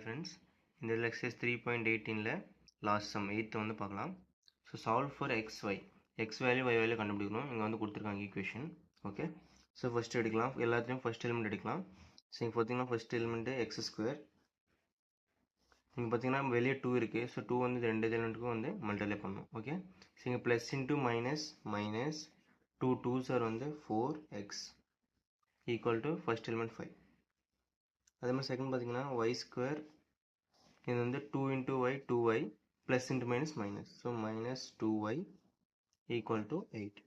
friends, in the exercise 3.18 last sum 8th வந்து பார்க்கலாம். So solve for xy. x value y value கண்டுபிடிக்கணும். இங்க வந்து கொடுத்திருக்காங்க equation. Okay. So first எடுக்கலாம். எல்லாத்தையும் first element எடுக்கலாம். So இங்க பார்த்தீங்கன்னா first element x square. இங்க பார்த்தீங்கன்னா வெளியே 2 இருக்கு. So 2 வந்து ரெண்டு எலிமெண்ட்டுக்கும் வந்து மல்டிப்ளை பண்ணணும். ஓகே. So இங்க plus into minus 2 2s are வந்து 4x equal to first element 5. அதே மாதிரி செகண்ட் பார்த்தீங்கன்னா y square இது வந்து 2 into y 2y plus into minus minus, so minus 2y equal to 8.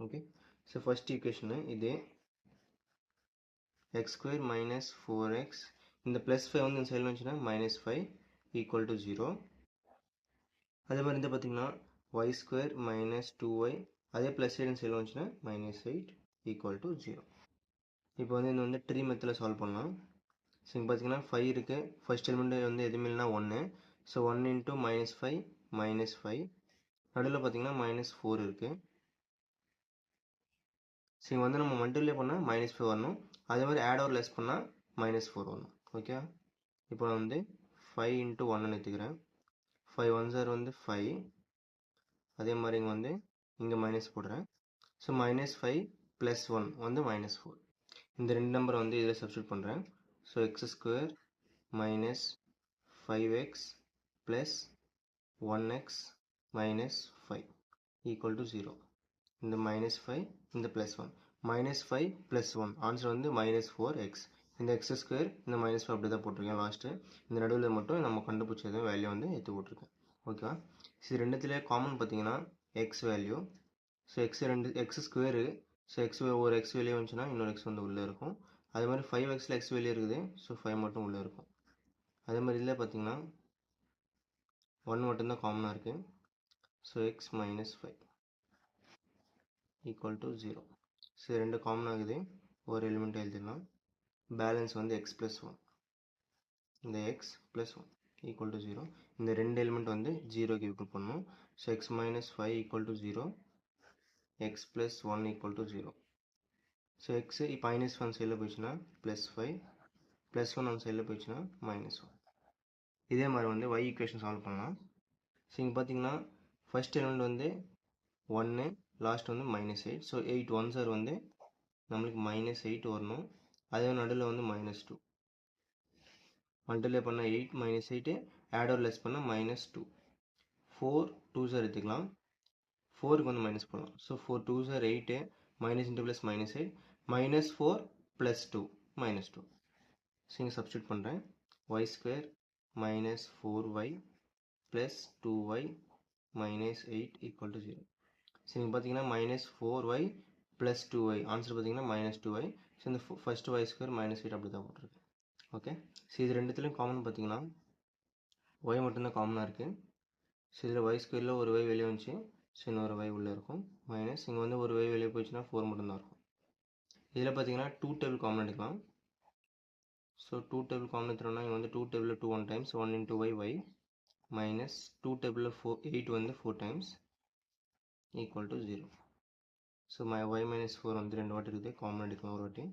Okay, so first equation இதே x square minus 4x இந்த plus 5 வந்து இந்த சைடில் வந்துச்சுன்னா minus 5 equal to 0. அதே மாதிரி இந்த பார்த்தீங்கன்னா y square minus 2y அதே plus சைடு இந்த சைடில் வந்துச்சுன்னா minus 8 equal to 0. இப்போ வந்து இந்த வந்து ட்ரீ மெத்தடில் சால்வ் பண்ணலாம். ஸோ இங்கே பார்த்தீங்கன்னா 5 இருக்குது. ஃபர்ஸ்ட் எலிமெண்ட் வந்து எதுவுமே இல்லைனா 1. ஸோ 1 into minus 5 minus 5 நடுவில் பார்த்தீங்கன்னா minus 4 இருக்குது. ஸோ இங்கே வந்து நம்ம மல்டிப்ளை பண்ணால் minus 5 வரணும். அதே மாதிரி ஆட் ஆர் லெஸ் பண்ணால் minus 4 வரணும். ஓகே, இப்போ நான் வந்து 5 into 1 எடுத்துக்கிறேன். 5 1s are வந்து 5. அதே மாதிரி இங்கே வந்து இங்கே மைனஸ் போடுறேன். ஸோ minus 5 plus 1 வந்து minus 4. இந்த ரெண்டு நம்பரை வந்து இதில் சப்ஸ்டியூட் பண்ணுறேன். So X square minus 5x plus 1x minus 5 equal to 0. இந்த minus 5 இந்த plus 1 minus 5 plus 1 ஆன்சர் வந்து minus 4x. இந்த x ஸ்கொயர் இந்த minus 5 அப்படி தான் போட்டிருக்கேன். லாஸ்ட்டு இந்த நடுவில் மட்டும் நம்ம கண்டுபிடிச்சது வேல்யூ வந்து எடுத்து போட்டிருக்கேன். ஓகேவா, இது ரெண்டுத்திலே காமன் பார்த்தீங்கன்னா x value. So x square. So ஒரு x வெளியே வந்துச்சுன்னா இன்னொரு x வந்து உள்ளே இருக்கும். அதே மாதிரி 5xல x வெளியே இருக்குது. ஸோ 5 மட்டும் உள்ளே இருக்கும். அதே மாதிரி இதில் பார்த்தீங்கன்னா 1 மட்டும்தான் காமனாக இருக்குது. So x minus 5 equal to 0. So ரெண்டு காமன் ஆகுது. ஒரு எலிமெண்ட் எழுதிடலாம். பேலன்ஸ் வந்து x plus 1. இந்த x plus 1 equal to 0. இந்த ரெண்டு எலிமெண்ட் வந்து 0க்கு ஈக்குவல் பண்ணணும். So x minus 5 equal to 0. x plus 1 equal to 0. So x இப்போ minus 1 சைடில் போயிடுச்சுன்னா plus 5 plus 1 அந்த சைடில் போயிடுச்சுன்னா minus 1. இதே மாதிரி வந்து y ஈக்குவேஷன் சால்வ் பண்ணலாம். ஸோ இங்கே பார்த்தீங்கன்னா ஃபர்ஸ்ட் எலிமெண்ட் வந்து 1 லாஸ்ட் வந்து minus 8. ஸோ 8 1s are வந்து நம்மளுக்கு minus 8 வரணும். அதே நடுவில் வந்து minus 2 மல்டிப்ளை பண்ண 8 minus 8 ஆட் ஆர் லெஸ் பண்ண minus 2. 4 2s are எடுத்துக்கலாம். 4க்கு வந்து மைனஸ் பண்ணலாம். So 4 2s are 8 minus into plus minus 8 minus 4 plus 2 minus 2. So இங்கே சப்ஸ்டியூட் பண்ணுறேன். y square minus 4y plus 2y minus 8 equal to 0. So நீங்கள் பார்த்தீங்கன்னா minus 4y plus 2y answer பார்த்தீங்கன்னா minus 2y. So இந்த first y square minus 8 அப்படி தான் போட்டிருக்கு. Okay, so இது ரெண்டுத்துலையும் காமன் பார்த்தீங்கன்னா y மட்டும்தான் காமனாக இருக்குது. ஸோ இதில் y ஸ்கொயரில் ஒரு y வெளியே வந்துச்சு. ஸோ இன்னொரு y உள்ளே இருக்கும். மைனஸ் இங்கே வந்து ஒரு y வெளியே போயிடுச்சுன்னா 4 மட்டும்தான் இருக்கும். இதில் பார்த்தீங்கன்னா 2 டேபிள் காமன் எடுக்கலாம். ஸோ 2 டேபிள் காமன் எடுத்துட்டோம்னா இங்கே வந்து 2 டேபிளில் 2 1 டைம்ஸ் 1 into y மைனஸ் 2 டேபிளில் 8 வந்து 4 times equal to 0. So y minus 4 வந்து ரெண்டு வாட்டி இருக்குது. காமன் எடுக்கலாம் ஒரு வாட்டி.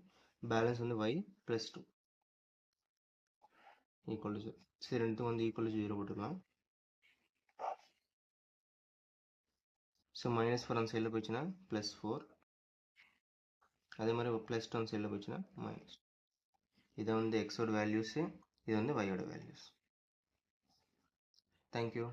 பேலன்ஸ் வந்து y plus 2 equal to 0. சரி ரெண்டுத்தும் வந்து equal to 0 போட்டுக்கலாம். ஸோ minus 4 அந்த சைடில் போயிடுச்சுன்னா plus 4. அதே மாதிரி plus 2 அந்த சைடில் போயிடுச்சுன்னா minus. இதை வந்து எக்ஸோட வேல்யூஸு, இது வந்து yயோட வேல்யூஸ். தேங்க்யூ.